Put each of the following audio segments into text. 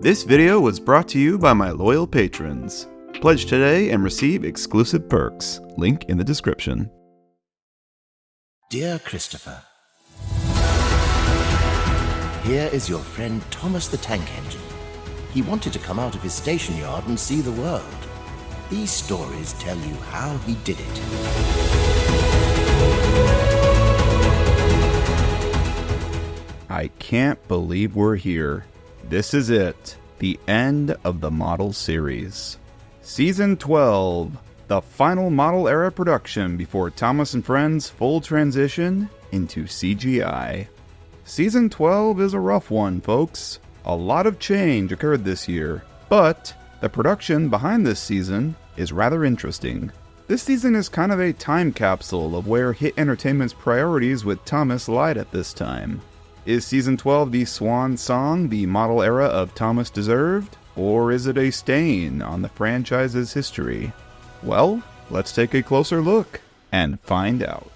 This video was brought to you by my loyal patrons. Pledge today and receive exclusive perks. Link in the description. Dear Christopher, here is your friend Thomas the Tank Engine. He wanted to come out of his station yard and see the world. These stories tell you how he did it. I can't believe we're here. This is it. The end of the model series. Season 12. The final model era production before Thomas and Friends' full transition into CGI. Season 12 is a rough one, folks. A lot of change occurred this year, but the production behind this season is rather interesting. This season is kind of a time capsule of where Hit Entertainment's priorities with Thomas lied at this time. Is Season 12 the swan song the model era of Thomas deserved, or is it a stain on the franchise's history? Well, let's take a closer look and find out.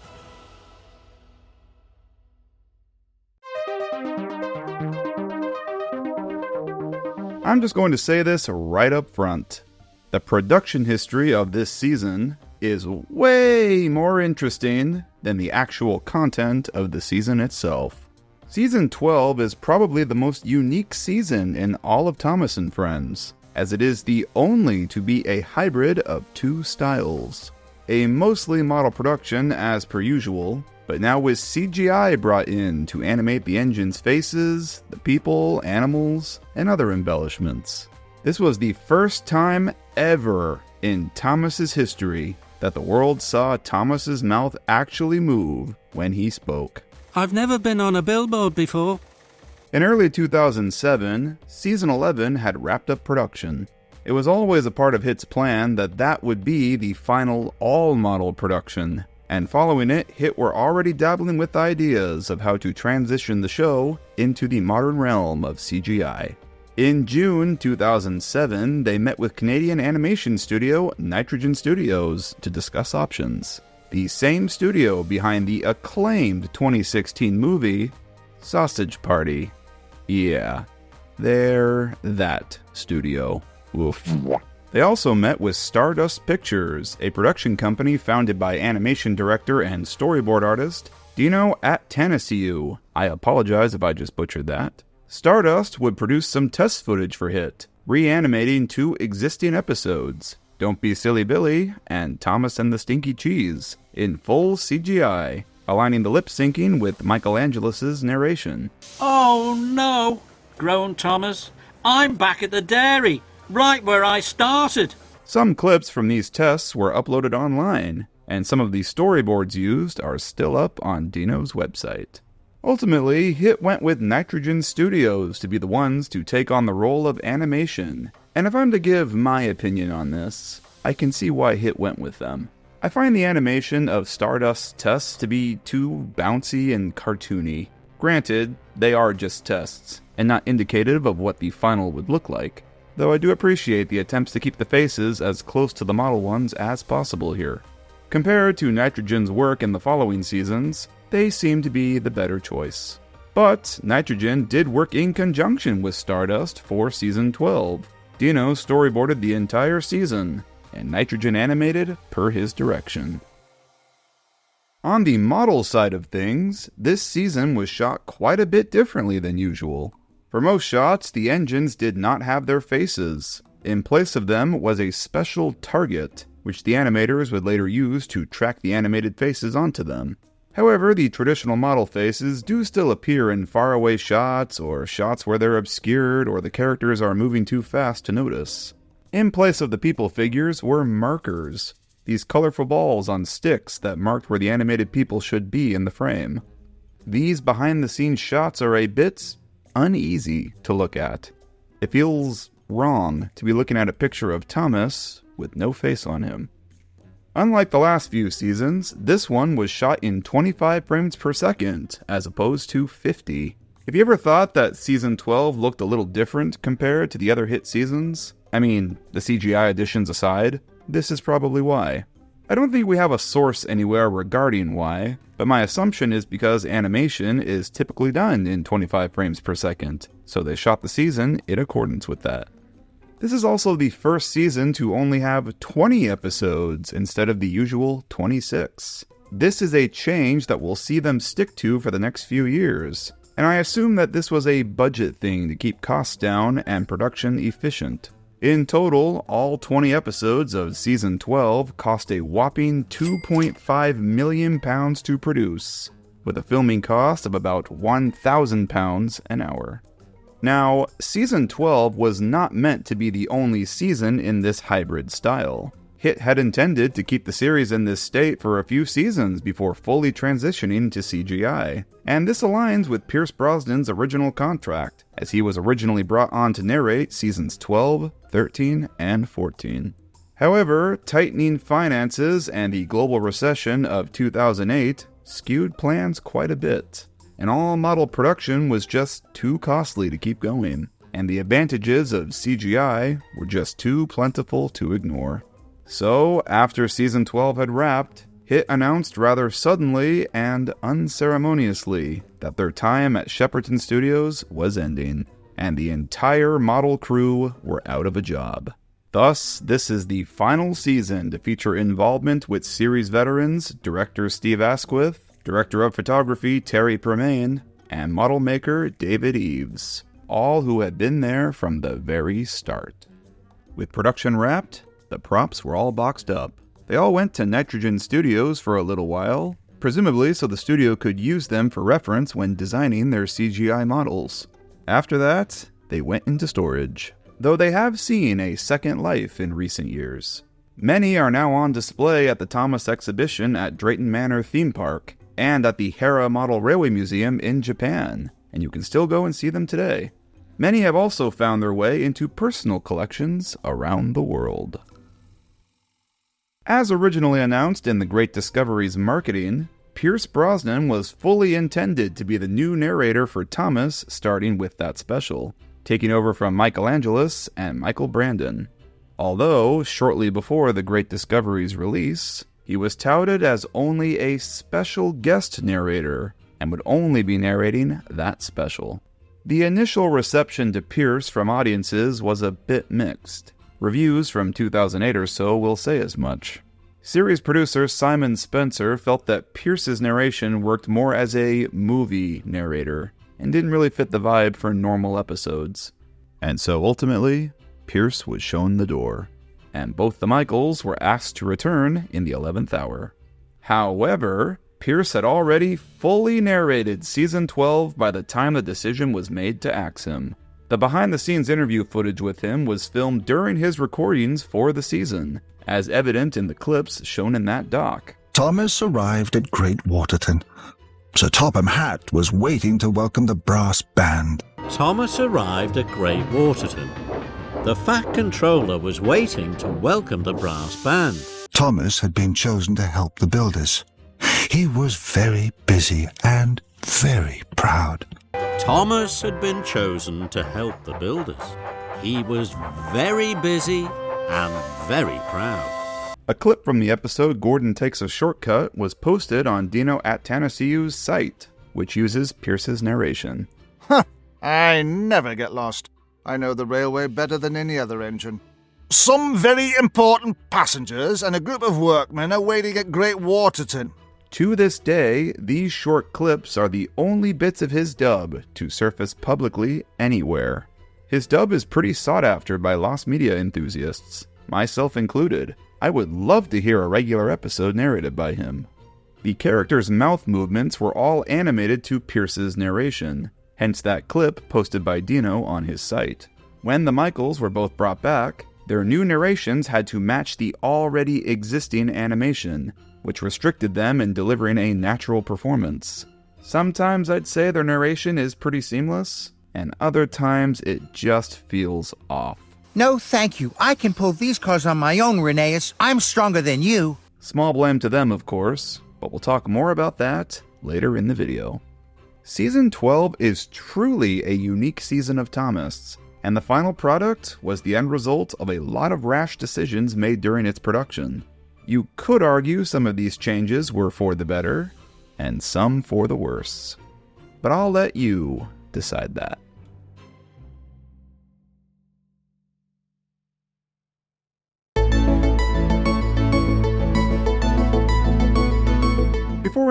I'm just going to say this right up front. The production history of this season is way more interesting than the actual content of the season itself. Season 12 is probably the most unique season in all of Thomas and Friends, as it is the only to be a hybrid of two styles. A mostly model production as per usual, but now with CGI brought in to animate the engine's faces, the people, animals, and other embellishments. This was the first time ever in Thomas's history that the world saw Thomas's mouth actually move when he spoke. I've never been on a billboard before. In early 2007, Season 11 had wrapped up production. It was always a part of Hit's plan that would be the final all-model production, and following it, Hit were already dabbling with ideas of how to transition the show into the modern realm of CGI. In June 2007, they met with Canadian animation studio Nitrogen Studios to discuss options. The same studio behind the acclaimed 2016 movie, Sausage Party. Yeah, they're that studio. Oof. They also met with Stardust Pictures, a production company founded by animation director and storyboard artist Dino Atanasiou. I apologize if I just butchered that. Stardust would produce some test footage for Hit, reanimating two existing episodes, Don't Be Silly Billy and Thomas and the Stinky Cheese, in full CGI, aligning the lip-syncing with Michelangelo's narration. Oh no! Grown Thomas, I'm back at the dairy, right where I started. Some clips from these tests were uploaded online, and some of the storyboards used are still up on Dino's website. Ultimately, Hit went with Nitrogen Studios to be the ones to take on the role of animation. And if I'm to give my opinion on this, I can see why Hit went with them. I find the animation of Stardust's tests to be too bouncy and cartoony. Granted, they are just tests, and not indicative of what the final would look like, though I do appreciate the attempts to keep the faces as close to the model ones as possible here. Compared to Nitrogen's work in the following seasons, they seem to be the better choice. But Nitrogen did work in conjunction with Stardust for Season 12. Dino storyboarded the entire season, and Nitrogen animated per his direction. On the model side of things, this season was shot quite a bit differently than usual. For most shots, the engines did not have their faces. In place of them was a special target, which the animators would later use to track the animated faces onto them. However, the traditional model faces do still appear in faraway shots or shots where they're obscured or the characters are moving too fast to notice. In place of the people figures were markers, these colorful balls on sticks that marked where the animated people should be in the frame. These behind-the-scenes shots are a bit uneasy to look at. It feels wrong to be looking at a picture of Thomas with no face on him. Unlike the last few seasons, this one was shot in 25 frames per second, as opposed to 50. Have you ever thought that Season 12 looked a little different compared to the other Hit seasons? I mean, the CGI additions aside, this is probably why. I don't think we have a source anywhere regarding why, but my assumption is because animation is typically done in 25 frames per second, so they shot the season in accordance with that. This is also the first season to only have 20 episodes instead of the usual 26. This is a change that we'll see them stick to for the next few years, and I assume that this was a budget thing to keep costs down and production efficient. In total, all 20 episodes of Season 12 cost a whopping £2.5 million to produce, with a filming cost of about £1,000 an hour. Now, Season 12 was not meant to be the only season in this hybrid style. HIT had intended to keep the series in this state for a few seasons before fully transitioning to CGI, and this aligns with Pierce Brosnan's original contract, as he was originally brought on to narrate Seasons 12, 13, and 14. However, tightening finances and the global recession of 2008 skewed plans quite a bit, and all-model production was just too costly to keep going, and the advantages of CGI were just too plentiful to ignore. So, after Season 12 had wrapped, HIT announced rather suddenly and unceremoniously that their time at Shepperton Studios was ending, and the entire model crew were out of a job. Thus, this is the final season to feature involvement with series veterans director Steve Asquith, director of photography Terry Permain, and model maker David Eves, all who had been there from the very start. With production wrapped, the props were all boxed up. They all went to Nitrogen Studios for a little while, presumably so the studio could use them for reference when designing their CGI models. After that, they went into storage, though they have seen a second life in recent years. Many are now on display at the Thomas exhibition at Drayton Manor Theme Park, and at the Hara Model Railway Museum in Japan, and you can still go and see them today. Many have also found their way into personal collections around the world. As originally announced in The Great Discovery's marketing, Pierce Brosnan was fully intended to be the new narrator for Thomas starting with that special, taking over from Michael Angelis and Michael Brandon. Although, shortly before The Great Discovery's release, he was touted as only a special guest narrator, and would only be narrating that special. The initial reception to Pierce from audiences was a bit mixed. Reviews from 2008 or so will say as much. Series producer Simon Spencer felt that Pierce's narration worked more as a movie narrator, and didn't really fit the vibe for normal episodes. And so ultimately, Pierce was shown the door, and both the Michaels were asked to return in the 11th hour. However, Pierce had already fully narrated Season 12 by the time the decision was made to axe him. The behind-the-scenes interview footage with him was filmed during his recordings for the season, as evident in the clips shown in that doc. Thomas arrived at Great Waterton. Sir Topham Hatt was waiting to welcome the brass band. Thomas arrived at Great Waterton. The Fat Controller was waiting to welcome the brass band. Thomas had been chosen to help the builders. He was very busy and very proud. Thomas had been chosen to help the builders. He was very busy and very proud. A clip from the episode Gordon Takes a Shortcut was posted on Dino at Tanasiu's site, which uses Pierce's narration. I never get lost. I know the railway better than any other engine. Some very important passengers and a group of workmen are waiting at Great Waterton. To this day, these short clips are the only bits of his dub to surface publicly anywhere. His dub is pretty sought after by lost media enthusiasts, myself included. I would love to hear a regular episode narrated by him. The characters' mouth movements were all animated to Pierce's narration, hence that clip posted by Dino on his site. When the Michaels were both brought back, their new narrations had to match the already existing animation, which restricted them in delivering a natural performance. Sometimes I'd say their narration is pretty seamless, and other times it just feels off. No, thank you. I can pull these cars on my own, Rheneas. I'm stronger than you. Small blame to them, of course, but we'll talk more about that later in the video. Season 12 is truly a unique season of Thomas, and the final product was the end result of a lot of rash decisions made during its production. You could argue some of these changes were for the better, and some for the worse. But I'll let you decide that.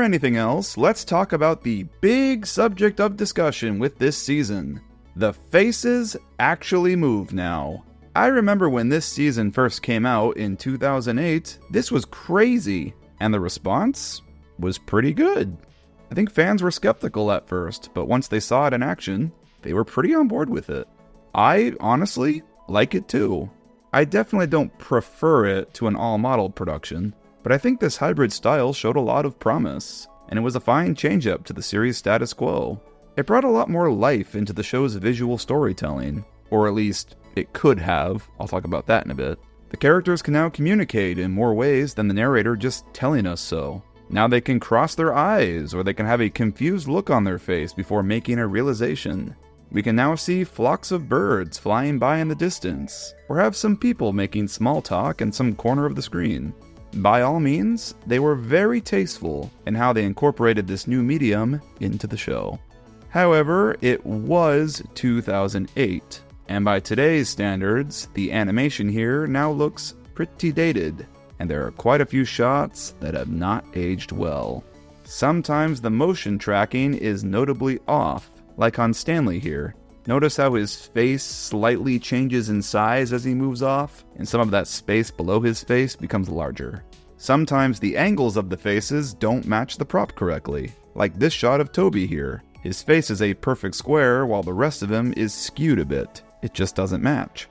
anything else, let's talk about the big subject of discussion with this season. The faces actually move now. I remember when this season first came out in 2008, this was crazy, and the response was pretty good. I think fans were skeptical at first, but once they saw it in action, they were pretty on board with it. I honestly like it too. I definitely don't prefer it to an all-model production, but I think this hybrid style showed a lot of promise, and it was a fine change-up to the series' status quo. It brought a lot more life into the show's visual storytelling, or at least it could have. I'll talk about that in a bit. The characters can now communicate in more ways than the narrator just telling us so. Now they can cross their eyes, or they can have a confused look on their face before making a realization. We can now see flocks of birds flying by in the distance, or have some people making small talk in some corner of the screen. By all means, they were very tasteful in how they incorporated this new medium into the show. However, it was 2008, and by today's standards, the animation here now looks pretty dated, and there are quite a few shots that have not aged well. Sometimes the motion tracking is notably off, like on Stanley here. Notice how his face slightly changes in size as he moves off, and some of that space below his face becomes larger. Sometimes the angles of the faces don't match the prop correctly, like this shot of Toby here. His face is a perfect square while the rest of him is skewed a bit. It just doesn't match.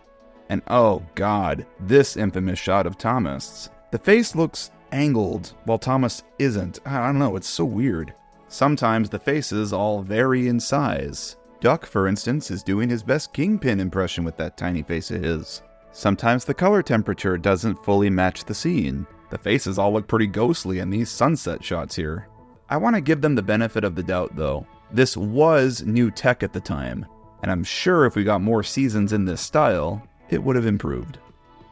And oh god, this infamous shot of Thomas. The face looks angled while Thomas isn't. I don't know, it's so weird. Sometimes the faces all vary in size. Duck, for instance, is doing his best Kingpin impression with that tiny face of his. Sometimes the color temperature doesn't fully match the scene. The faces all look pretty ghostly in these sunset shots here. I want to give them the benefit of the doubt though. This was new tech at the time, and I'm sure if we got more seasons in this style, it would have improved.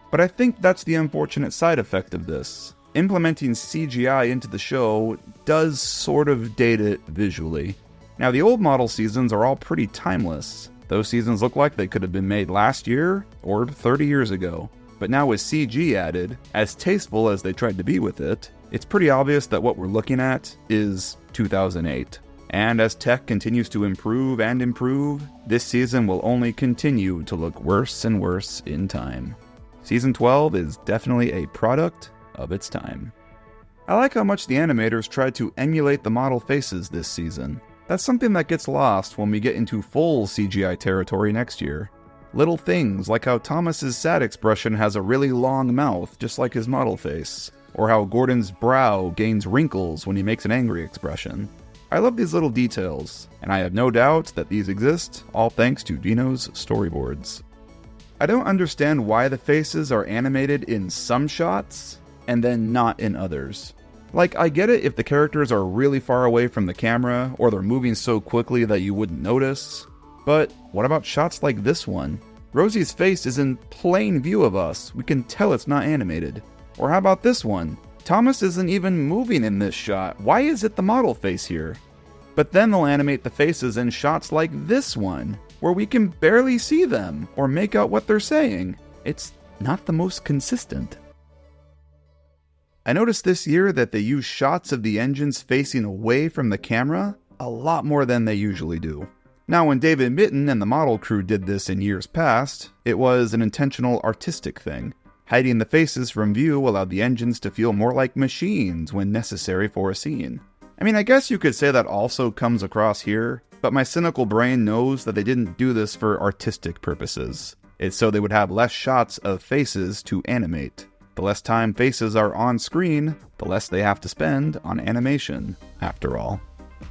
But I think that's the unfortunate side effect of this. Implementing CGI into the show does sort of date it visually. Now the old model seasons are all pretty timeless. Those seasons look like they could have been made last year or 30 years ago. But now with CG added, as tasteful as they tried to be with it, it's pretty obvious that what we're looking at is 2008. And as tech continues to improve and improve, this season will only continue to look worse and worse in time. Season 12 is definitely a product of its time. I like how much the animators tried to emulate the model faces this season. That's something that gets lost when we get into full CGI territory next year. Little things like how Thomas's sad expression has a really long mouth, just like his model face, or how Gordon's brow gains wrinkles when he makes an angry expression. I love these little details, and I have no doubt that these exist, all thanks to Dino's storyboards. I don't understand why the faces are animated in some shots, and then not in others. Like, I get it if the characters are really far away from the camera, or they're moving so quickly that you wouldn't notice. But what about shots like this one? Rosie's face is in plain view of us, we can tell it's not animated. Or how about this one? Thomas isn't even moving in this shot, why is it the model face here? But then they'll animate the faces in shots like this one, where we can barely see them, or make out what they're saying. It's not the most consistent. I noticed this year that they use shots of the engines facing away from the camera a lot more than they usually do. Now, when David Mitten and the model crew did this in years past, it was an intentional artistic thing. Hiding the faces from view allowed the engines to feel more like machines when necessary for a scene. I mean, I guess you could say that also comes across here, but my cynical brain knows that they didn't do this for artistic purposes. It's so they would have less shots of faces to animate. The less time faces are on screen, the less they have to spend on animation, after all.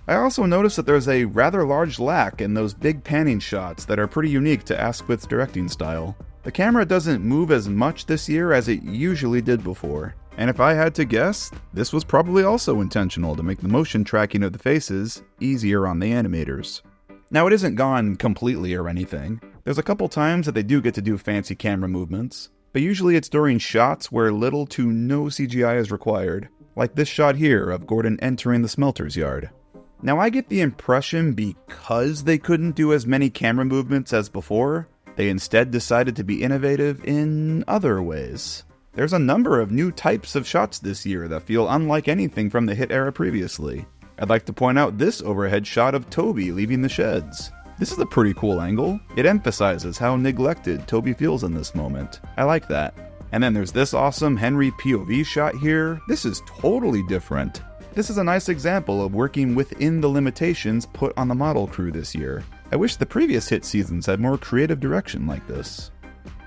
I also noticed that there's a rather large lack in those big panning shots that are pretty unique to Asquith's directing style. The camera doesn't move as much this year as it usually did before. And if I had to guess, this was probably also intentional to make the motion tracking of the faces easier on the animators. Now, it isn't gone completely or anything. There's a couple times that they do get to do fancy camera movements, but usually it's during shots where little to no CGI is required, like this shot here of Gordon entering the smelter's yard. Now, I get the impression because they couldn't do as many camera movements as before, they instead decided to be innovative in other ways. There's a number of new types of shots this year that feel unlike anything from the hit era previously. I'd like to point out this overhead shot of Toby leaving the sheds. This is a pretty cool angle. It emphasizes how neglected Toby feels in this moment. I like that. And then there's this awesome Henry POV shot here. This is totally different. This is a nice example of working within the limitations put on the model crew this year. I wish the previous hit seasons had more creative direction like this.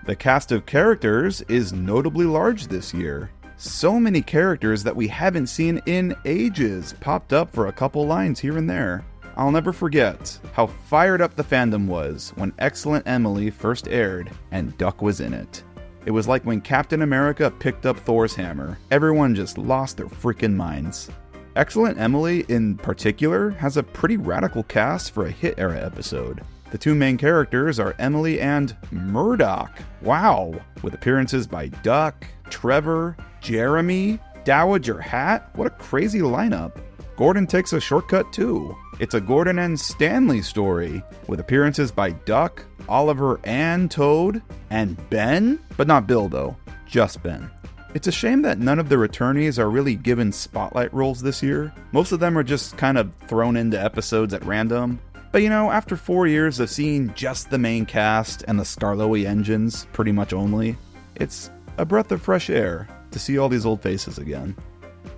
The cast of characters is notably large this year. So many characters that we haven't seen in ages popped up for a couple lines here and there. I'll never forget how fired up the fandom was when Excellent Emily first aired and Duck was in it. It was like when Captain America picked up Thor's hammer. Everyone just lost their freaking minds. Excellent Emily, in particular, has a pretty radical cast for a hit era episode. The two main characters are Emily and Murdoch. Wow! With appearances by Duck, Trevor, Jeremy, Dowager Hat. What a crazy lineup. Gordon takes a shortcut too. It's a Gordon and Stanley story, with appearances by Duck, Oliver and Toad, and Ben, but not Bill though, just Ben. It's a shame that none of the returnees are really given spotlight roles this year. Most of them are just kind of thrown into episodes at random. But you know, after 4 years of seeing just the main cast and the Scarloey engines pretty much only, it's a breath of fresh air to see all these old faces again.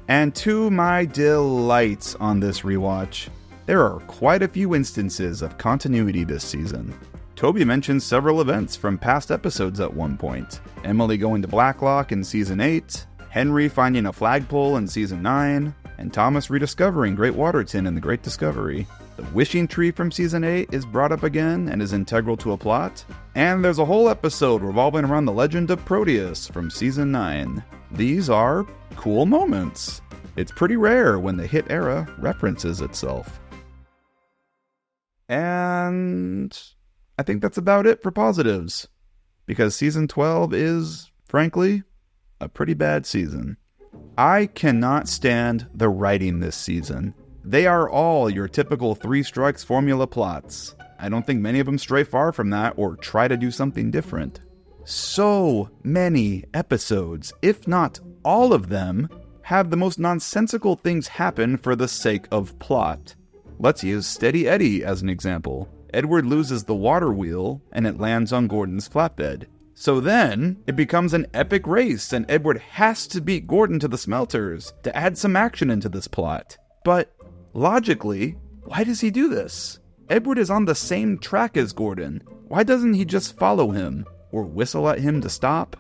And to my delight on this rewatch, there are quite a few instances of continuity this season. Toby mentions several events from past episodes at one point. Emily going to Blacklock in Season 8, Henry finding a flagpole in Season 9, and Thomas rediscovering Great Waterton in The Great Discovery. The wishing tree from Season 8 is brought up again and is integral to a plot. And there's a whole episode revolving around the legend of Proteus from Season 9. These are cool moments. It's pretty rare when the hit era references itself. And I think that's about it for positives, because Season 12 is, frankly, a pretty bad season. I cannot stand the writing this season. They are all your typical 3 strikes formula plots. I don't think many of them stray far from that or try to do something different. So many episodes, if not all of them, have the most nonsensical things happen for the sake of plot. Let's use Steady Eddie as an example. Edward loses the water wheel, and it lands on Gordon's flatbed. So then, it becomes an epic race, and Edward has to beat Gordon to the smelters to add some action into this plot. But, logically, why does he do this? Edward is on the same track as Gordon. Why doesn't he just follow him, or whistle at him to stop?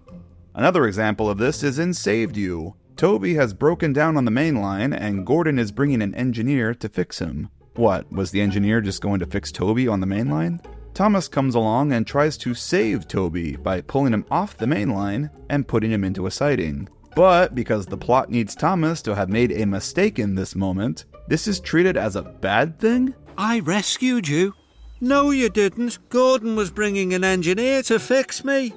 Another example of this is in Saved You. Toby has broken down on the main line, and Gordon is bringing an engineer to fix him. What, was the engineer just going to fix Toby on the main line? Thomas comes along and tries to save Toby by pulling him off the main line and putting him into a siding. But because the plot needs Thomas to have made a mistake in this moment, this is treated as a bad thing? I rescued you. No, you didn't. Gordon was bringing an engineer to fix me.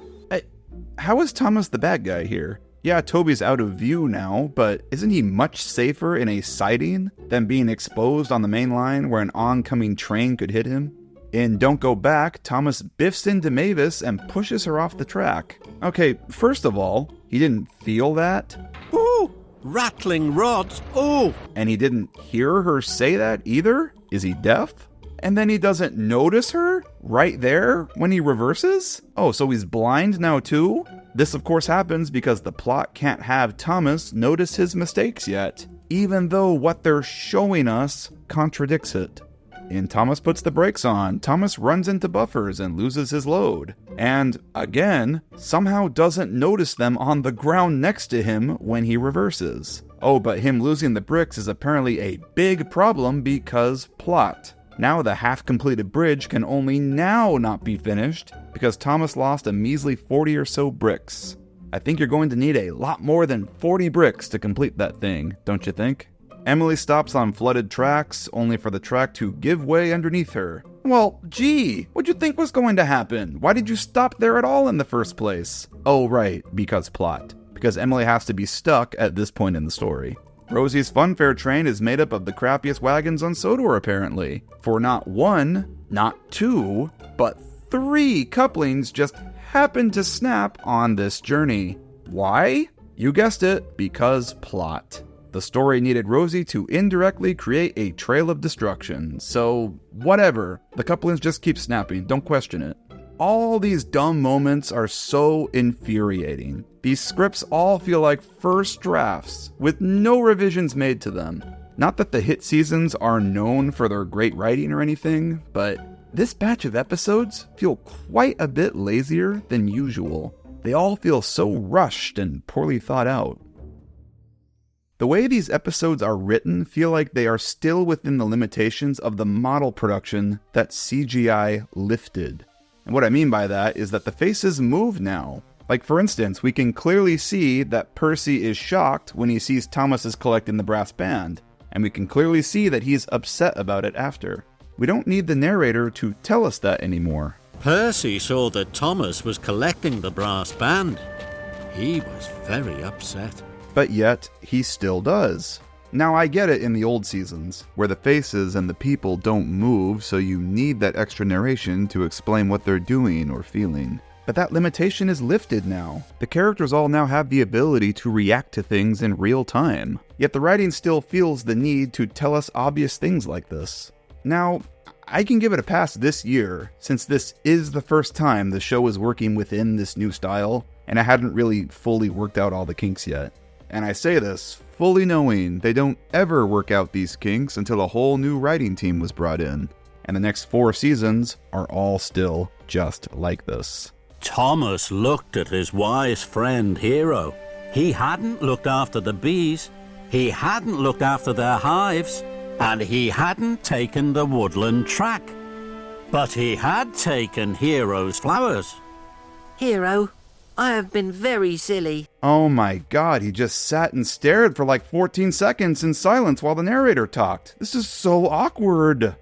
How is Thomas the bad guy here? Yeah, Toby's out of view now, but isn't he much safer in a siding than being exposed on the main line where an oncoming train could hit him? In Don't Go Back, Thomas biffs into Mavis and pushes her off the track. Okay, first of all, he didn't feel that. Ooh, rattling rods, ooh. And he didn't hear her say that either? Is he deaf? And then he doesn't notice her right there when he reverses? Oh, so he's blind now too? This of course happens because the plot can't have Thomas notice his mistakes yet, even though what they're showing us contradicts it. In Thomas Puts the Brakes On, Thomas runs into buffers and loses his load. And, again, somehow doesn't notice them on the ground next to him when he reverses. Oh, but him losing the bricks is apparently a big problem because plot. Now the half-completed bridge can only now not be finished because Thomas lost a measly 40 or so bricks. I think you're going to need a lot more than 40 bricks to complete that thing, don't you think? Emily stops on flooded tracks, only for the track to give way underneath her. Well, gee, what'd you think was going to happen? Why did you stop there at all in the first place? Oh, right, because plot. Because Emily has to be stuck at this point in the story. Rosie's funfair train is made up of the crappiest wagons on Sodor, apparently. For not 1, not 2, but 3 couplings just happen to snap on this journey. Why? You guessed it, because plot. The story needed Rosie to indirectly create a trail of destruction, so whatever. The couplings just keep snapping, don't question it. All these dumb moments are so infuriating. These scripts all feel like first drafts, with no revisions made to them. Not that the hit seasons are known for their great writing or anything, but this batch of episodes feel quite a bit lazier than usual. They all feel so rushed and poorly thought out. The way these episodes are written feel like they are still within the limitations of the model production that CGI lifted. And what I mean by that is that the faces move now. Like, for instance, we can clearly see that Percy is shocked when he sees Thomas is collecting the brass band, and we can clearly see that he's upset about it after. We don't need the narrator to tell us that anymore. Percy saw that Thomas was collecting the brass band. He was very upset. But yet, he still does. Now, I get it in the old seasons, where the faces and the people don't move, so you need that extra narration to explain what they're doing or feeling. But that limitation is lifted now. The characters all now have the ability to react to things in real time. Yet the writing still feels the need to tell us obvious things like this. Now, I can give it a pass this year, since this is the first time the show is working within this new style, and I hadn't really fully worked out all the kinks yet. And I say this fully knowing they don't ever work out these kinks until a whole new writing team was brought in. And the next 4 seasons are all still just like this. Thomas looked at his wise friend Hero. He hadn't looked after the bees, he hadn't looked after their hives, and he hadn't taken the woodland track. But he had taken Hero's flowers. Hero, I have been very silly. Oh my god, he just sat and stared for like 14 seconds in silence while the narrator talked. This is so awkward.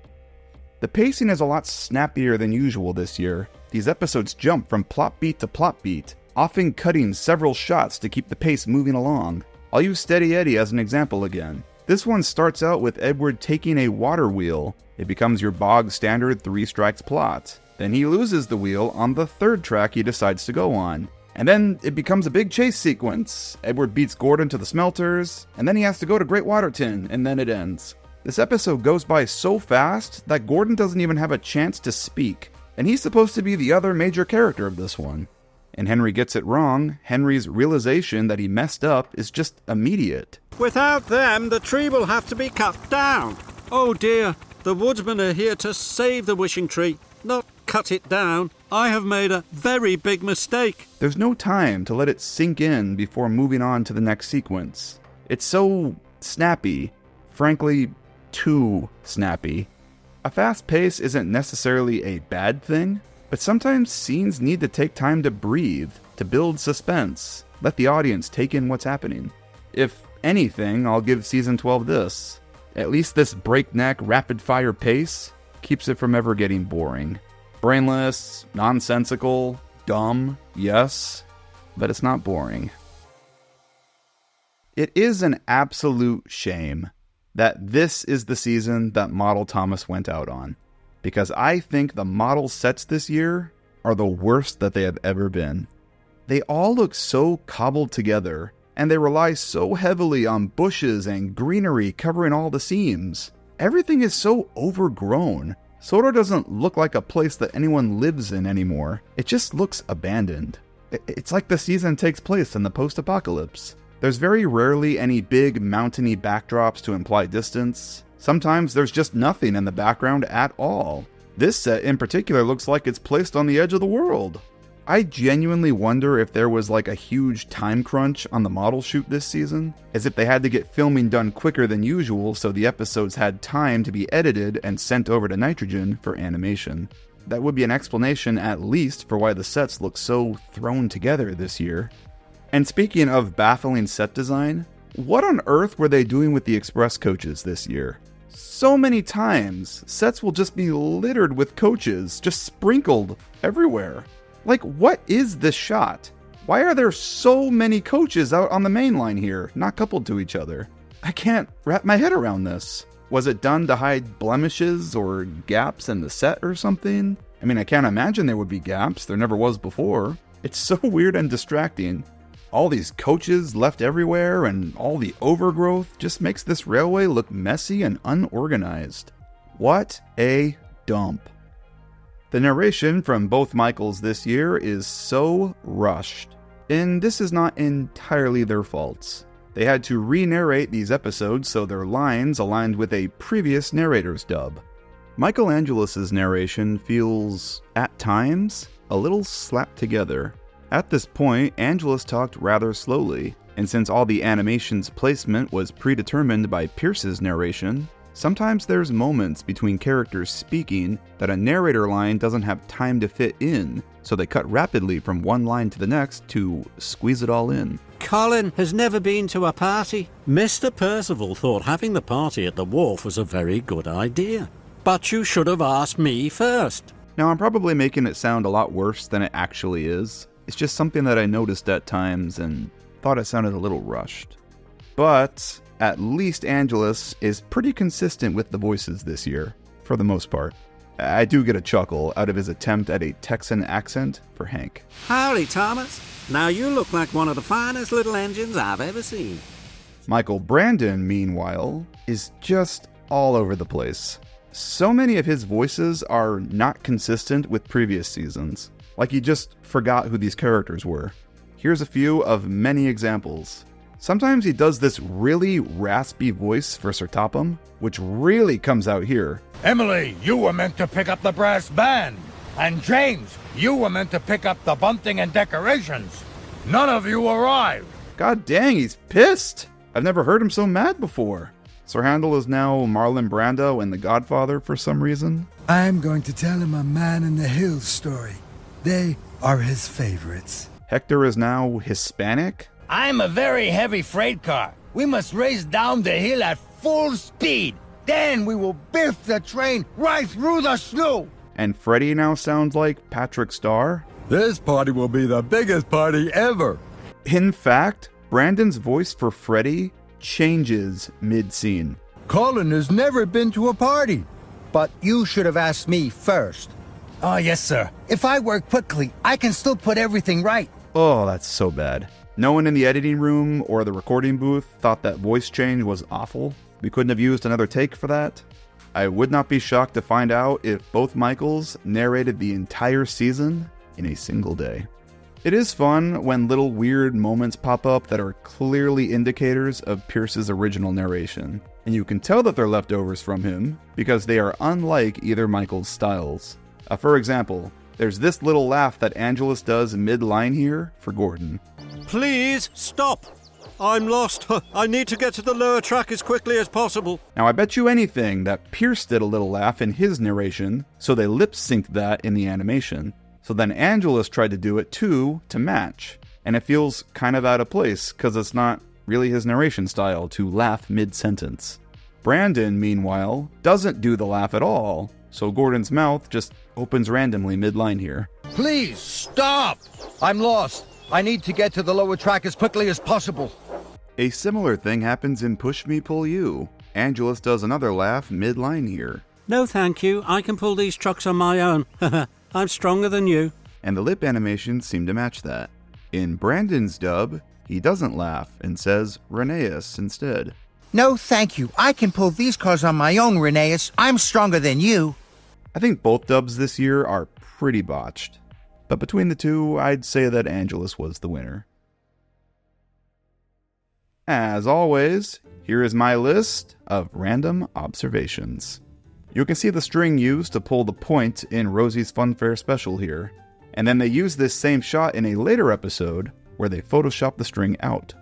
The pacing is a lot snappier than usual this year. These episodes jump from plot beat to plot beat, often cutting several shots to keep the pace moving along. I'll use Steady Eddie as an example again. This one starts out with Edward taking a water wheel. It becomes your bog standard 3 strikes plot. Then he loses the wheel on the 3rd track he decides to go on. And then it becomes a big chase sequence. Edward beats Gordon to the smelters, and then he has to go to Great Waterton, and then it ends. This episode goes by so fast that Gordon doesn't even have a chance to speak, and he's supposed to be the other major character of this one. And Henry gets it wrong. Henry's realization that he messed up is just immediate. Without them, the tree will have to be cut down. Oh dear, the woodsmen are here to save the wishing tree, not cut it down. I have made a very big mistake. There's no time to let it sink in before moving on to the next sequence. It's so snappy. Frankly, too snappy. A fast pace isn't necessarily a bad thing, but sometimes scenes need to take time to breathe, to build suspense, let the audience take in what's happening. If anything, I'll give Season 12 this. At least this breakneck, rapid-fire pace keeps it from ever getting boring. Brainless, nonsensical, dumb, yes, but it's not boring. It is an absolute shame that this is the season that Model Thomas went out on, because I think the model sets this year are the worst that they have ever been. They all look so cobbled together, and they rely so heavily on bushes and greenery covering all the seams. Everything is so overgrown. Sodor doesn't look like a place that anyone lives in anymore. It just looks abandoned. It's like the season takes place in the post-apocalypse. There's very rarely any big mountainy backdrops to imply distance. Sometimes there's just nothing in the background at all. This set in particular looks like it's placed on the edge of the world. I genuinely wonder if there was like a huge time crunch on the model shoot this season, as if they had to get filming done quicker than usual so the episodes had time to be edited and sent over to Nitrogen for animation. That would be an explanation at least for why the sets look so thrown together this year. And speaking of baffling set design, what on earth were they doing with the express coaches this year? So many times, sets will just be littered with coaches, just sprinkled everywhere. Like, what is this shot? Why are there so many coaches out on the main line here, not coupled to each other? I can't wrap my head around this. Was it done to hide blemishes or gaps in the set or something? I mean, I can't imagine there would be gaps. There never was before. It's so weird and distracting. All these coaches left everywhere and all the overgrowth just makes this railway look messy and unorganized. What a dump. The narration from both Michaels this year is so rushed. And this is not entirely their faults. They had to re-narrate these episodes so their lines aligned with a previous narrator's dub. Michael Angelus's narration feels, at times, a little slapped together. At this point, Angelus talked rather slowly, and since all the animation's placement was predetermined by Pierce's narration, sometimes there's moments between characters speaking that a narrator line doesn't have time to fit in, so they cut rapidly from one line to the next to squeeze it all in. Colin has never been to a party. Mr. Percival thought having the party at the wharf was a very good idea. But you should have asked me first. Now, I'm probably making it sound a lot worse than it actually is. It's just something that I noticed at times and thought it sounded a little rushed. But at least Angelus is pretty consistent with the voices this year, for the most part. I do get a chuckle out of his attempt at a Texan accent for Hank. Howdy, Thomas. Now you look like one of the finest little engines I've ever seen. Michael Brandon, meanwhile, is just all over the place. So many of his voices are not consistent with previous seasons. Like he just forgot who these characters were. Here's a few of many examples. Sometimes he does this really raspy voice for Sir Topham, which really comes out here. Emily, you were meant to pick up the brass band. And James, you were meant to pick up the bunting and decorations. None of you arrived. God dang, he's pissed! I've never heard him so mad before. Sir Handel is now Marlon Brando and The Godfather for some reason. I'm going to tell him a Man in the Hills story. They are his favorites. Hector is now Hispanic. I'm a very heavy freight car. We must race down the hill at full speed. Then we will biff the train right through the snow. And Freddy now sounds like Patrick Starr. This party will be the biggest party ever. In fact, Brandon's voice for Freddy changes mid-scene. Colin has never been to a party. But you should have asked me first. Oh, yes, sir. If I work quickly, I can still put everything right. Oh, that's so bad. No one in the editing room or the recording booth thought that voice change was awful. We couldn't have used another take for that. I would not be shocked to find out if both Michaels narrated the entire season in a single day. It is fun when little weird moments pop up that are clearly indicators of Pierce's original narration, and you can tell that they're leftovers from him because they are unlike either Michael's styles. For example, there's this little laugh that Angelus does mid-line here for Gordon. Please, stop. I'm lost. I need to get to the lower track as quickly as possible. Now, I bet you anything that Pierce did a little laugh in his narration, so they lip-synced that in the animation. So then Angelus tried to do it too, to match. And it feels kind of out of place, because it's not really his narration style to laugh mid-sentence. Brandon, meanwhile, doesn't do the laugh at all, so Gordon's mouth just opens randomly mid-line here. Please, stop! I'm lost. I need to get to the lower track as quickly as possible. A similar thing happens in Push Me, Pull You. Angelus does another laugh mid-line here. No thank you, I can pull these trucks on my own. I'm stronger than you. And the lip animations seem to match that. In Brandon's dub, he doesn't laugh and says Rheneas instead. No thank you, I can pull these cars on my own, Rheneas. I'm stronger than you. I think both dubs this year are pretty botched. But between the two, I'd say that Angelus was the winner. As always, here is my list of random observations. You can see the string used to pull the point in Rosie's Funfair special here, and then they use this same shot in a later episode where they Photoshop the string out.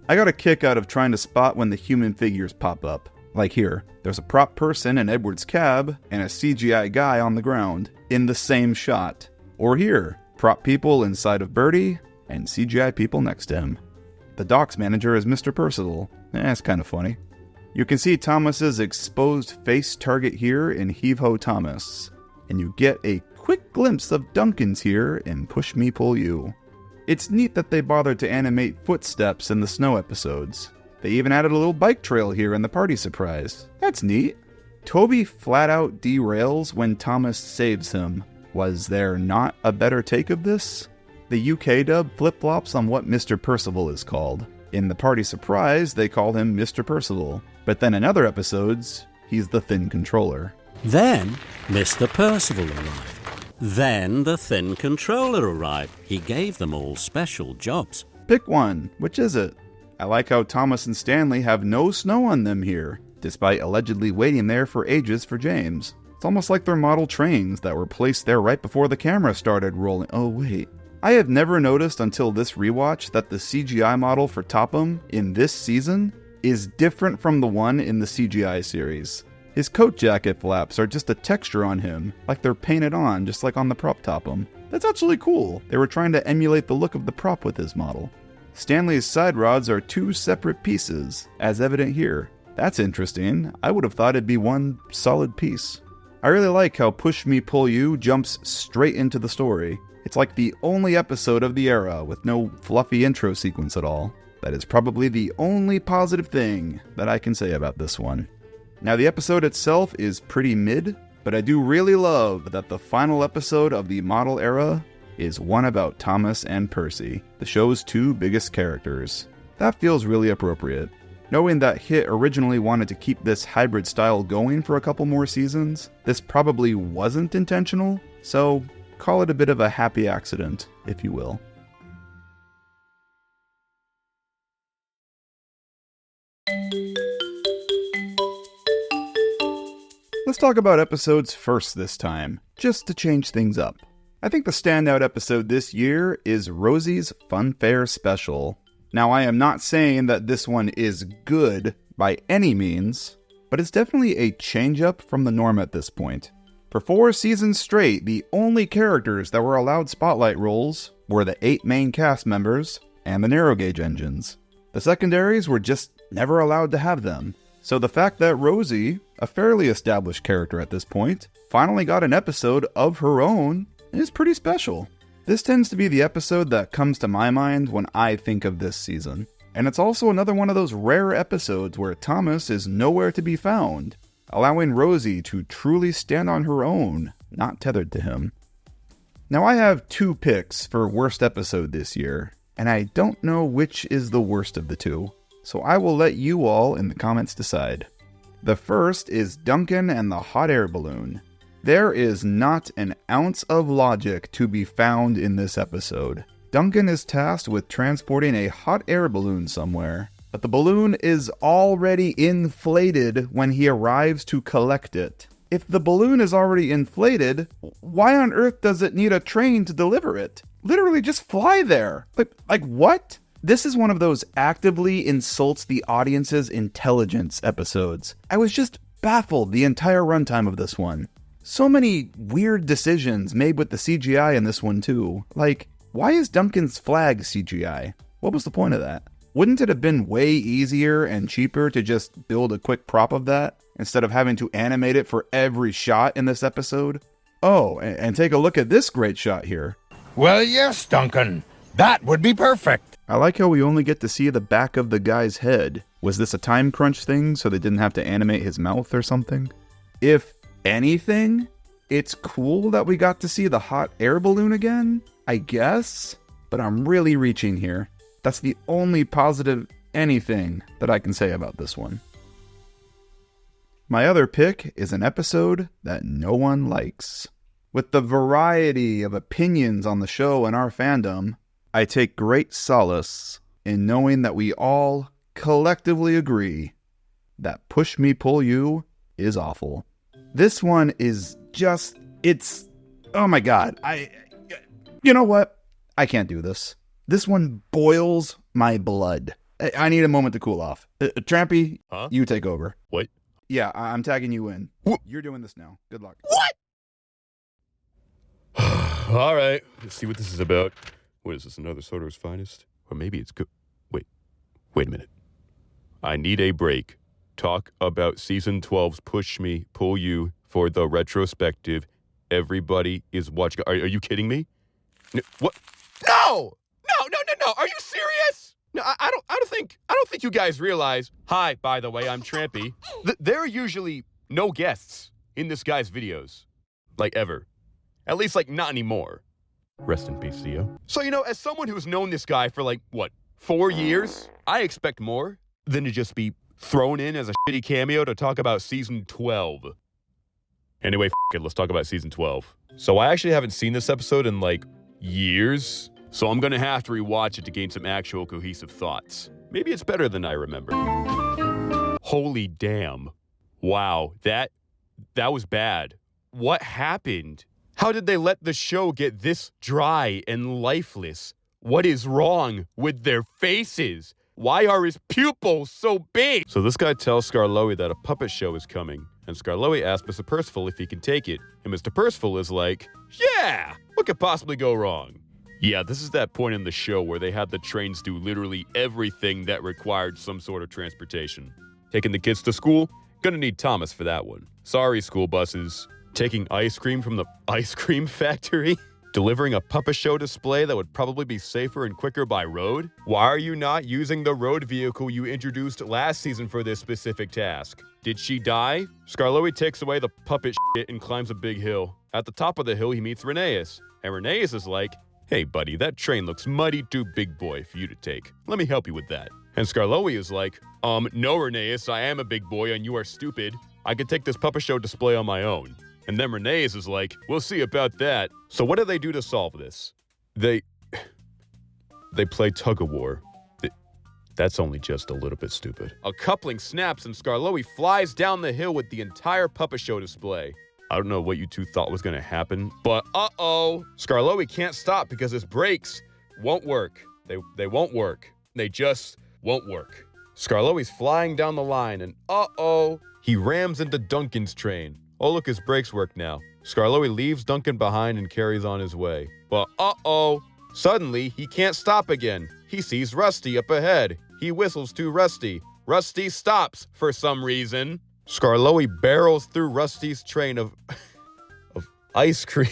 I got a kick out of trying to spot when the human figures pop up. Like here, there's a prop person in Edward's cab and a CGI guy on the ground in the same shot. Or here, prop people inside of Birdie and CGI people next to him. The docks manager is Mr. Percival. That's kind of funny. You can see Thomas's exposed face target here in Heave Ho Thomas. And you get a quick glimpse of Duncan's here in Push Me Pull You. It's neat that they bothered to animate footsteps in the snow episodes. They even added a little bike trail here in the party surprise. That's neat. Toby flat out derails when Thomas saves him. Was there not a better take of this? The UK dub flip-flops on what Mr. Percival is called. In The Party Surprise, they call him Mr. Percival. But then in other episodes, he's the Thin Controller. Then Mr. Percival arrived. Then the Thin Controller arrived. He gave them all special jobs. Pick one. Which is it? I like how Thomas and Stanley have no snow on them here, despite allegedly waiting there for ages for James. It's almost like they're model trains that were placed there right before the camera started rolling. Oh wait. I have never noticed until this rewatch that the CGI model for Topham in this season is different from the one in the CGI series. His coat jacket flaps are just a texture on him, like they're painted on, just like on the prop Topham. That's actually cool. They were trying to emulate the look of the prop with his model. Stanley's side rods are two separate pieces, as evident here. That's interesting. I would have thought it'd be one solid piece. I really like how Push Me Pull You jumps straight into the story. It's like the only episode of the era with no fluffy intro sequence at all. That is probably the only positive thing that I can say about this one. Now the episode itself is pretty mid, but I do really love that the final episode of the model era is one about Thomas and Percy, the show's two biggest characters. That feels really appropriate. Knowing that HIT originally wanted to keep this hybrid style going for a couple more seasons, this probably wasn't intentional, so call it a bit of a happy accident, if you will. Let's talk about episodes first this time, just to change things up. I think the standout episode this year is Rosie's Funfair Special. Now, I am not saying that this one is good by any means, but it's definitely a change-up from the norm at this point. For 4 seasons straight, the only characters that were allowed spotlight roles were the 8 main cast members and the narrow gauge engines. The secondaries were just never allowed to have them. So the fact that Rosie, a fairly established character at this point, finally got an episode of her own is pretty special. This tends to be the episode that comes to my mind when I think of this season. And it's also another one of those rare episodes where Thomas is nowhere to be found, allowing Rosie to truly stand on her own, not tethered to him. Now I have 2 picks for worst episode this year, and I don't know which is the worst of the 2. So I will let you all in the comments decide. The first is Duncan and the hot air balloon. There is not an ounce of logic to be found in this episode. Duncan is tasked with transporting a hot air balloon somewhere, but the balloon is already inflated when he arrives to collect it. If the balloon is already inflated, why on earth does it need a train to deliver it? Literally just fly there. Like what? This is one of those actively insults the audience's intelligence episodes. I was just baffled the entire runtime of this one. So many weird decisions made with the CGI in this one too. Like, why is Duncan's flag CGI? What was the point of that? Wouldn't it have been way easier and cheaper to just build a quick prop of that, instead of having to animate it for every shot in this episode? Oh, and take a look at this great shot here. Well, yes, Duncan. That would be perfect. I like how we only get to see the back of the guy's head. Was this a time crunch thing so they didn't have to animate his mouth or something? If anything, it's cool that we got to see the hot air balloon again, I guess, but I'm really reaching here. That's the only positive anything that I can say about this one. My other pick is an episode that no one likes. With the variety of opinions on the show and our fandom, I take great solace in knowing that we all collectively agree that Push Me Pull You is awful. This one is just, oh my god, you know what? I can't do this. This one boils my blood. I need a moment to cool off. Trampy, You take over. What? Yeah, I'm tagging you in. You're doing this now. Good luck. What? All right, let's see what this is about. What is this, another Soto's Finest? Or maybe it's good. Wait a minute. I need a break. Talk about Season 12's Push Me, Pull You for the retrospective. Everybody is watching. Are you kidding me? What? No! No! Are you serious? No, I don't think you guys realize. Hi, by the way, I'm Trampy. There are usually no guests in this guy's videos. Like, ever. At least, like, not anymore. Rest in peace, Theo. So, as someone who's known this guy for 4 years, I expect more than to just be thrown in as a shitty cameo to talk about season 12. Anyway, it, let's talk about season 12. So I actually haven't seen this episode in years, so I'm gonna have to rewatch it to gain some actual cohesive thoughts. Maybe it's better than I remember. Holy damn. Wow, that was bad. What happened? How did they let the show get this dry and lifeless? What is wrong with their faces? Why are his pupils so big? So this guy tells Skarloey that a puppet show is coming, and Skarloey asks Mr. Percival if he can take it, and Mr. Percival is like, yeah, what could possibly go wrong? Yeah, this is that point in the show where they had the trains do literally everything that required some sort of transportation. Taking the kids to school? Gonna need Thomas for that one. Sorry, school buses. Taking ice cream from the ice cream factory? Delivering a puppet show display that would probably be safer and quicker by road? Why are you not using the road vehicle you introduced last season for this specific task? Did she die? Skarloey takes away the puppet shit and climbs a big hill. At the top of the hill, he meets Rheneas. And Rheneas is like, hey buddy, that train looks mighty too big boy for you to take. Let me help you with that. And Skarloey is like, no Rheneas, I am a big boy and you are stupid. I could take this puppet show display on my own. And then Rheneas is like, we'll see about that. So what do they do to solve this? They play tug-of-war. That's only just a little bit stupid. A coupling snaps and Skarloey flies down the hill with the entire puppet show display. I don't know what you two thought was gonna happen, but uh-oh! Skarloey can't stop because his brakes won't work. They won't work. They just won't work. Skarloey's flying down the line and uh-oh! He rams into Duncan's train. Oh look, his brakes work now. Skarloey leaves Duncan behind and carries on his way. But uh-oh! Suddenly, he can't stop again. He sees Rusty up ahead. He whistles to Rusty. Rusty stops for some reason. Skarloey barrels through Rusty's train of ice cream.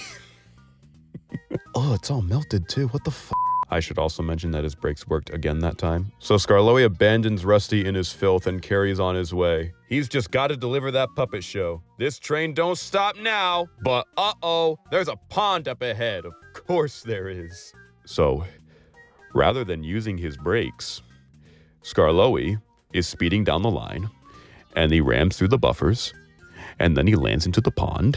Oh, it's all melted too. What the f***? I should also mention that his brakes worked again that time. So Skarloey abandons Rusty in his filth and carries on his way. He's just got to deliver that puppet show. This train don't stop now. But uh-oh, there's a pond up ahead. Of course there is. So, rather than using his brakes, Skarloey is speeding down the line, and he rams through the buffers, and then he lands into the pond.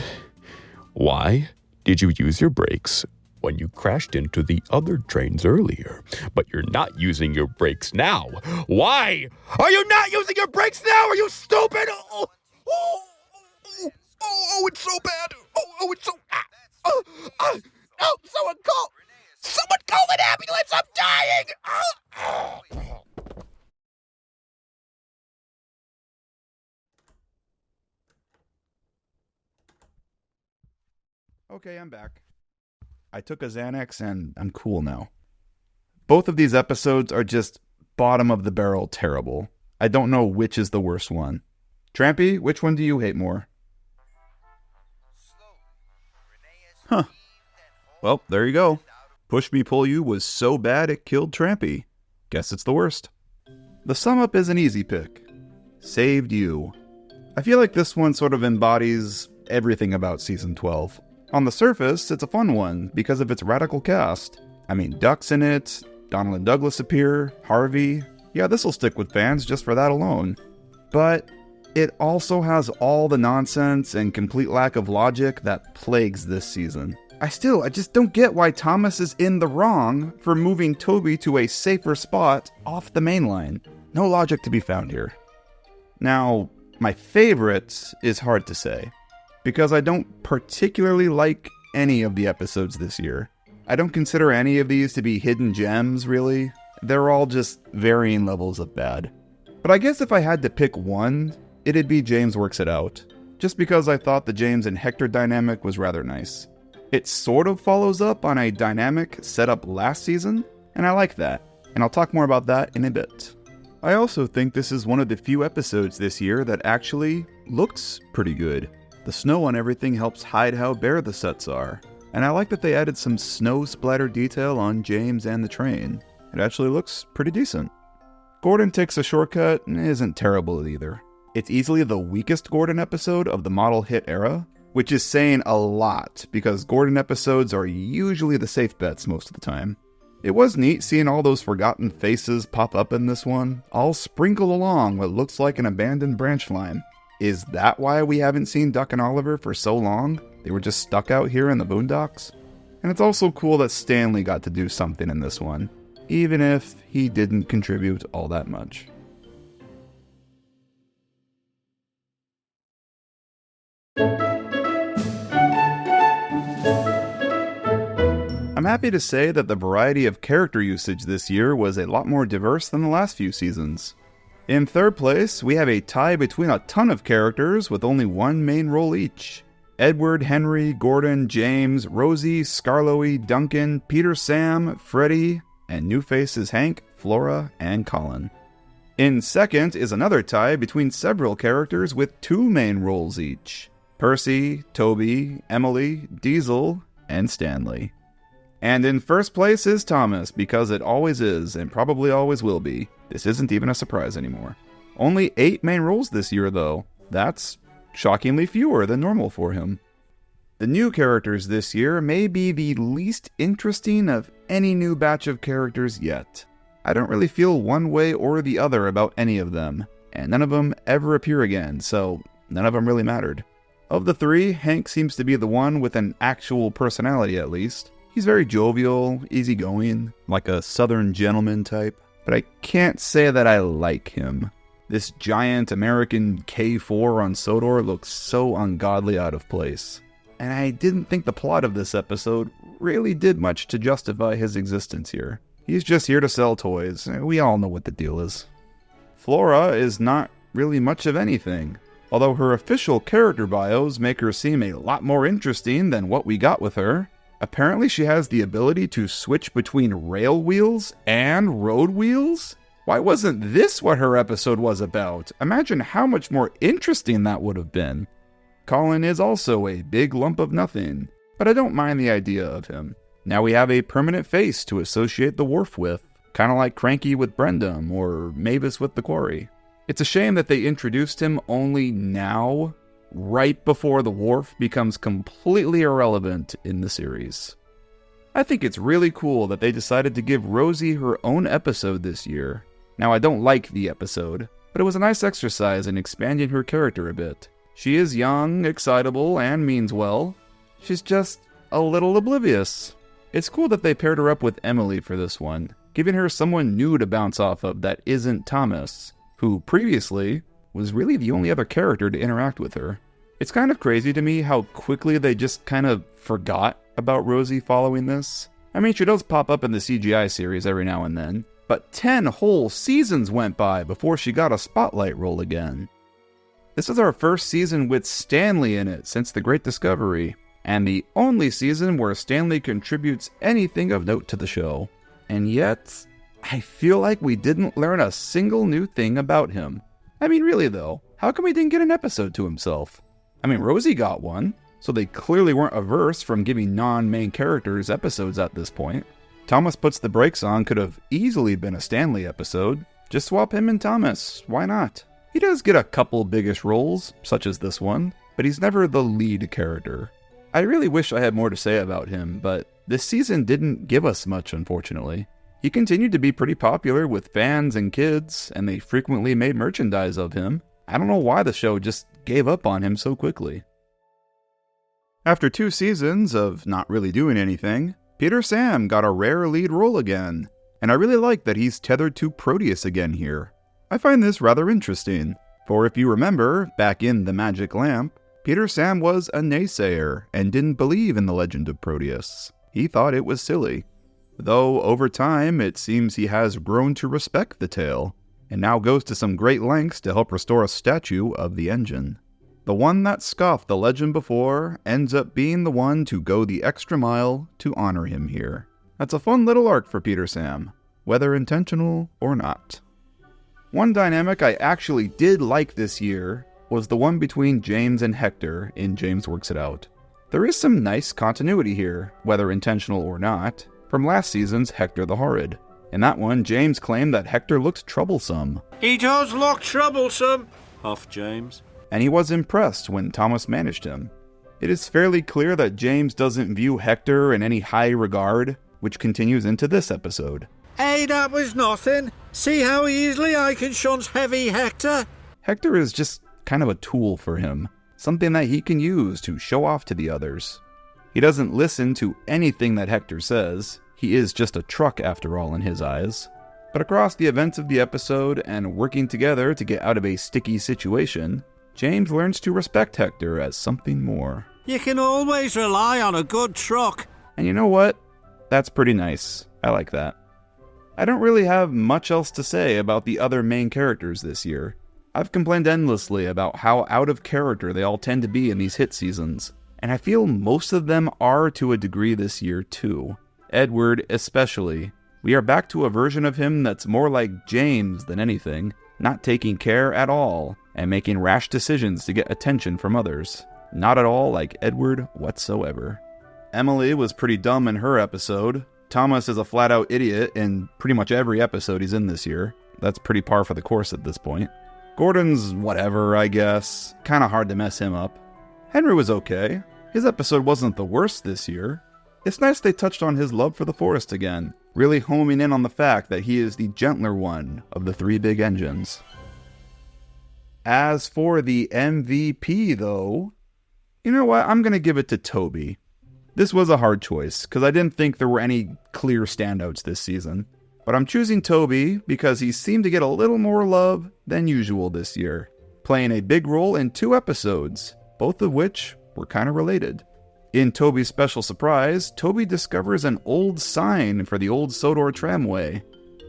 Why did you use your brakes when you crashed into the other trains earlier, but you're not using your brakes now? Why are you not using your brakes now? Are you stupid? Oh, it's so bad. Oh, it's so... Someone call an ambulance. I'm dying. Okay, I'm back. I took a Xanax and I'm cool now. Both of these episodes are just bottom of the barrel terrible. I don't know which is the worst one. Trampy, which one do you hate more? Huh. Well, there you go. Push Me Pull You was so bad it killed Trampy. Guess it's the worst. The sum up is an easy pick. Saved You. I feel like this one sort of embodies everything about Season 12. On the surface, it's a fun one because of its radical cast. I mean, Duck's in it, Donald and Douglas appear, Harvey. Yeah, this'll stick with fans just for that alone. But it also has all the nonsense and complete lack of logic that plagues this season. I just don't get why Thomas is in the wrong for moving Toby to a safer spot off the main line. No logic to be found here. Now, my favorite is hard to say, because I don't particularly like any of the episodes this year. I don't consider any of these to be hidden gems, really. They're all just varying levels of bad. But I guess if I had to pick one, it'd be James Works It Out, just because I thought the James and Hector dynamic was rather nice. It sort of follows up on a dynamic set up last season, and I like that, and I'll talk more about that in a bit. I also think this is one of the few episodes this year that actually looks pretty good. The snow on everything helps hide how bare the sets are, and I like that they added some snow splatter detail on James and the train. It actually looks pretty decent. Gordon takes a shortcut and isn't terrible either. It's easily the weakest Gordon episode of the model hit era, which is saying a lot because Gordon episodes are usually the safe bets most of the time. It was neat seeing all those forgotten faces pop up in this one, all sprinkled along what looks like an abandoned branch line. Is that why we haven't seen Duck and Oliver for so long? They were just stuck out here in the boondocks? And it's also cool that Stanley got to do something in this one, even if he didn't contribute all that much. I'm happy to say that the variety of character usage this year was a lot more diverse than the last few seasons. In third place, we have a tie between a ton of characters with only one main role each. Edward, Henry, Gordon, James, Rosie, Scarloey, Duncan, Peter, Sam, Freddie, and new faces Hank, Flora, and Colin. In second is another tie between several characters with two main roles each. Percy, Toby, Emily, Diesel, and Stanley. And in first place is Thomas, because it always is, and probably always will be. This isn't even a surprise anymore. Only 8 main roles this year, though. That's shockingly fewer than normal for him. The new characters this year may be the least interesting of any new batch of characters yet. I don't really feel one way or the other about any of them, and none of them ever appear again, so none of them really mattered. Of the 3, Hank seems to be the one with an actual personality at least. He's very jovial, easygoing, like a southern gentleman type, but I can't say that I like him. This giant American K4 on Sodor looks so ungodly out of place. And I didn't think the plot of this episode really did much to justify his existence here. He's just here to sell toys. We all know what the deal is. Flora is not really much of anything, although her official character bios make her seem a lot more interesting than what we got with her. Apparently she has the ability to switch between rail wheels and road wheels? Why wasn't this what her episode was about? Imagine how much more interesting that would have been. Colin is also a big lump of nothing, but I don't mind the idea of him. Now we have a permanent face to associate the wharf with, kind of like Cranky with Brendam or Mavis with the quarry. It's a shame that they introduced him only now, right before the wharf becomes completely irrelevant in the series. I think it's really cool that they decided to give Rosie her own episode this year. Now, I don't like the episode, but it was a nice exercise in expanding her character a bit. She is young, excitable, and means well. She's just a little oblivious. It's cool that they paired her up with Emily for this one, giving her someone new to bounce off of that isn't Thomas, who previously was really the only other character to interact with her. It's kind of crazy to me how quickly they just kind of forgot about Rosie following this. I mean, she does pop up in the CGI series every now and then, but 10 whole seasons went by before she got a spotlight role again. This is our first season with Stanley in it since The Great Discovery, and the only season where Stanley contributes anything of note to the show. And yet, I feel like we didn't learn a single new thing about him. I mean, really though, how come he didn't get an episode to himself? I mean, Rosie got one, so they clearly weren't averse from giving non-main characters episodes at this point. Thomas Puts the Brakes On could have easily been a Stanley episode. Just swap him and Thomas, why not? He does get a couple biggish roles, such as this one, but he's never the lead character. I really wish I had more to say about him, but this season didn't give us much, unfortunately. He continued to be pretty popular with fans and kids, and they frequently made merchandise of him. I don't know why the show just gave up on him so quickly. After 2 seasons of not really doing anything, Peter Sam got a rare lead role again, and I really like that he's tethered to Proteus again here. I find this rather interesting, for if you remember, back in The Magic Lamp, Peter Sam was a naysayer and didn't believe in the legend of Proteus. He thought it was silly. Though over time, it seems he has grown to respect the tale, and now goes to some great lengths to help restore a statue of the engine. The one that scoffed the legend before ends up being the one to go the extra mile to honor him here. That's a fun little arc for Peter Sam, whether intentional or not. One dynamic I actually did like this year was the one between James and Hector in James Works It Out. There is some nice continuity here, whether intentional or not, from last season's Hector the Horrid. In that one, James claimed that Hector looked troublesome. He does look troublesome, huffed James. And he was impressed when Thomas managed him. It is fairly clear that James doesn't view Hector in any high regard, which continues into this episode. Hey, that was nothing. See how easily I can shunt heavy Hector? Hector is just kind of a tool for him, something that he can use to show off to the others. He doesn't listen to anything that Hector says. He is just a truck after all in his eyes. But across the events of the episode and working together to get out of a sticky situation, James learns to respect Hector as something more. You can always rely on a good truck. And you know what? That's pretty nice. I like that. I don't really have much else to say about the other main characters this year. I've complained endlessly about how out of character they all tend to be in these hit seasons, and I feel most of them are to a degree this year too. Edward especially. We are back to a version of him that's more like James than anything, not taking care at all, and making rash decisions to get attention from others. Not at all like Edward whatsoever. Emily was pretty dumb in her episode. Thomas is a flat-out idiot in pretty much every episode he's in this year. That's pretty par for the course at this point. Gordon's whatever, I guess. Kinda hard to mess him up. Henry was okay. His episode wasn't the worst this year. It's nice they touched on his love for the forest again, really homing in on the fact that he is the gentler one of the three big engines. As for the MVP, though, you know what? I'm going to give it to Toby. This was a hard choice, because I didn't think there were any clear standouts this season. But I'm choosing Toby because he seemed to get a little more love than usual this year, playing a big role in 2 episodes, both of which were kind of related. In Toby's special surprise, Toby discovers an old sign for the old Sodor tramway.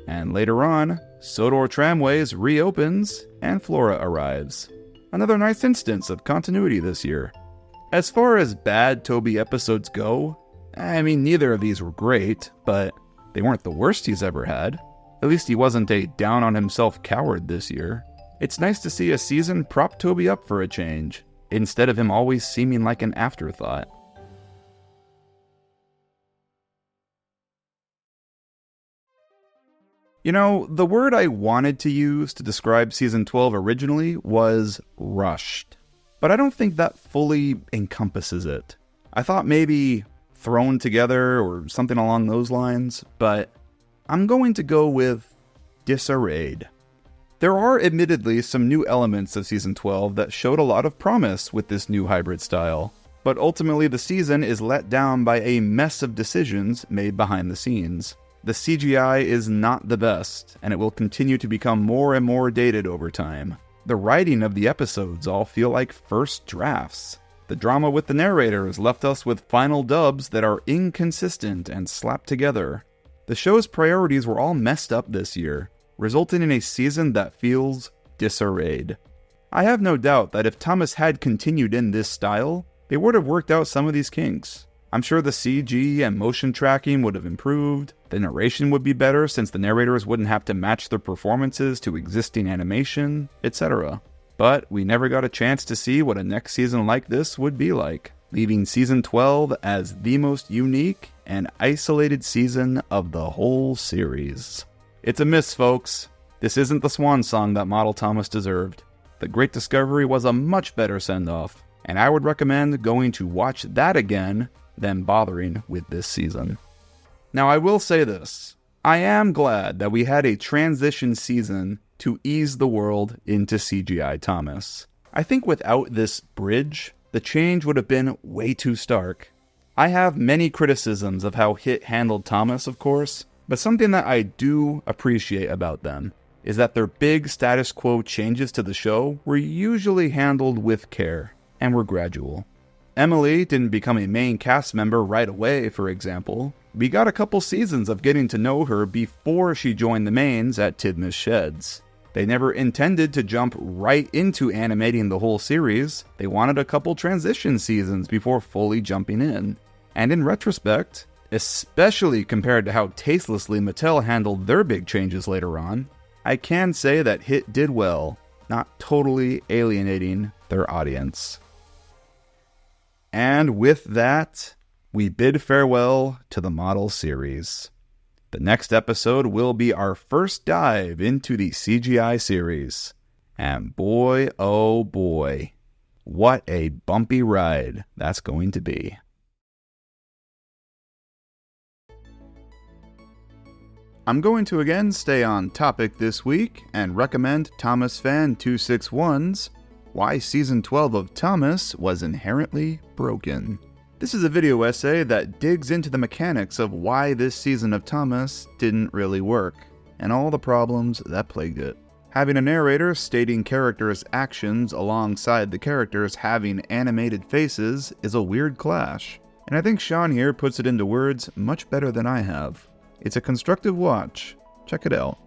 And later on, Sodor Tramways reopens and Flora arrives. Another nice instance of continuity this year. As far as bad Toby episodes go, I mean, neither of these were great, but they weren't the worst he's ever had. At least he wasn't a down-on-himself coward this year. It's nice to see a season prop Toby up for a change, instead of him always seeming like an afterthought. You know, the word I wanted to use to describe Season 12 originally was rushed. But I don't think that fully encompasses it. I thought maybe thrown together or something along those lines, but I'm going to go with disarrayed. There are admittedly some new elements of Season 12 that showed a lot of promise with this new hybrid style, but ultimately the season is let down by a mess of decisions made behind the scenes. The CGI is not the best, and it will continue to become more and more dated over time. The writing of the episodes all feel like first drafts. The drama with the narrators left us with final dubs that are inconsistent and slapped together. The show's priorities were all messed up this year, resulting in a season that feels disarrayed. I have no doubt that if Thomas had continued in this style, they would have worked out some of these kinks. I'm sure the CG and motion tracking would have improved, the narration would be better since the narrators wouldn't have to match their performances to existing animation, etc. But we never got a chance to see what a next season like this would be like, leaving Season 12 as the most unique and isolated season of the whole series. It's a miss, folks. This isn't the swan song that Model Thomas deserved. The Great Discovery was a much better send-off, and I would recommend going to watch that again than bothering with this season. Now, I will say this. I am glad that we had a transition season to ease the world into CGI Thomas. I think without this bridge, the change would have been way too stark. I have many criticisms of how HIT handled Thomas, of course, but something that I do appreciate about them is that their big status quo changes to the show were usually handled with care and were gradual. Emily didn't become a main cast member right away, for example. We got a couple seasons of getting to know her before she joined the mains at Tidmouth Sheds. They never intended to jump right into animating the whole series. They wanted a couple transition seasons before fully jumping in. And in retrospect, especially compared to how tastelessly Mattel handled their big changes later on, I can say that HIT did well, not totally alienating their audience. And with that, we bid farewell to the model series. The next episode will be our first dive into the CGI series. And boy, oh boy, what a bumpy ride that's going to be. I'm going to again stay on topic this week and recommend Thomas Fan 261's Why Season 12 of Thomas Was Inherently Broken. This is a video essay that digs into the mechanics of why this season of Thomas didn't really work, and all the problems that plagued it. Having a narrator stating characters' actions alongside the characters having animated faces is a weird clash, and I think Sean here puts it into words much better than I have. It's a constructive watch. Check it out.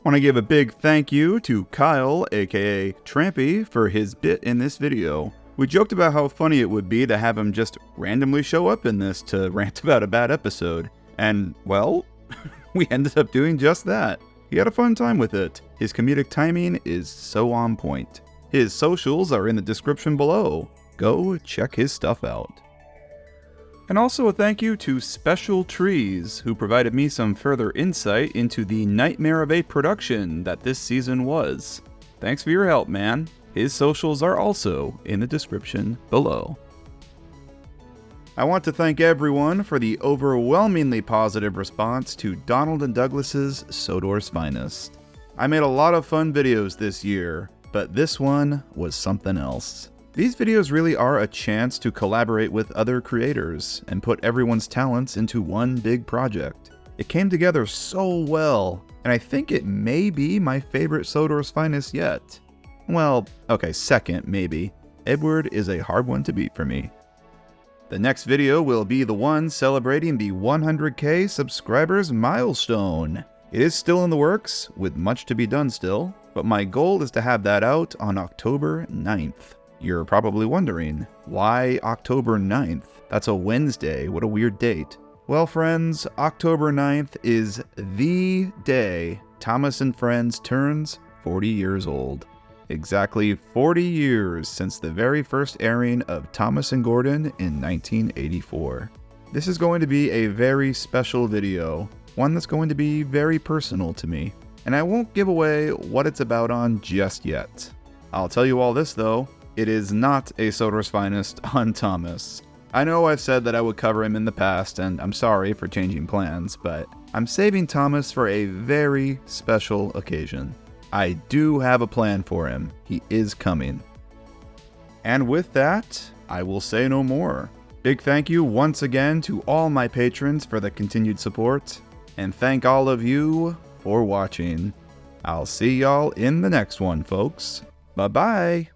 Want to give a big thank you to Kyle, aka Trampy, for his bit in this video. We joked about how funny it would be to have him just randomly show up in this to rant about a bad episode. And, well, we ended up doing just that. He had a fun time with it. His comedic timing is so on point. His socials are in the description below. Go check his stuff out. And also a thank you to Special Trees, who provided me some further insight into the Nightmare of a production that this season was. Thanks for your help, man. His socials are also in the description below. I want to thank everyone for the overwhelmingly positive response to Donald and Douglas's Sodor's Finest. I made a lot of fun videos this year, but this one was something else. These videos really are a chance to collaborate with other creators and put everyone's talents into one big project. It came together so well, and I think it may be my favorite Sodor's Finest yet. Well, okay, second maybe. Edward is a hard one to beat for me. The next video will be the one celebrating the 100k subscribers milestone. It is still in the works, with much to be done still, but my goal is to have that out on October 9th. You're probably wondering, why October 9th? That's a Wednesday, what a weird date. Well friends, October 9th is the day Thomas and Friends turns 40 years old. Exactly 40 years since the very first airing of Thomas and Gordon in 1984. This is going to be a very special video, one that's going to be very personal to me, and I won't give away what it's about on just yet. I'll tell you all this though, it is not a Sodor's Finest on Thomas. I know I've said that I would cover him in the past, and I'm sorry for changing plans, but I'm saving Thomas for a very special occasion. I do have a plan for him. He is coming. And with that, I will say no more. Big thank you once again to all my patrons for the continued support, and thank all of you for watching. I'll see y'all in the next one, folks. Bye-bye.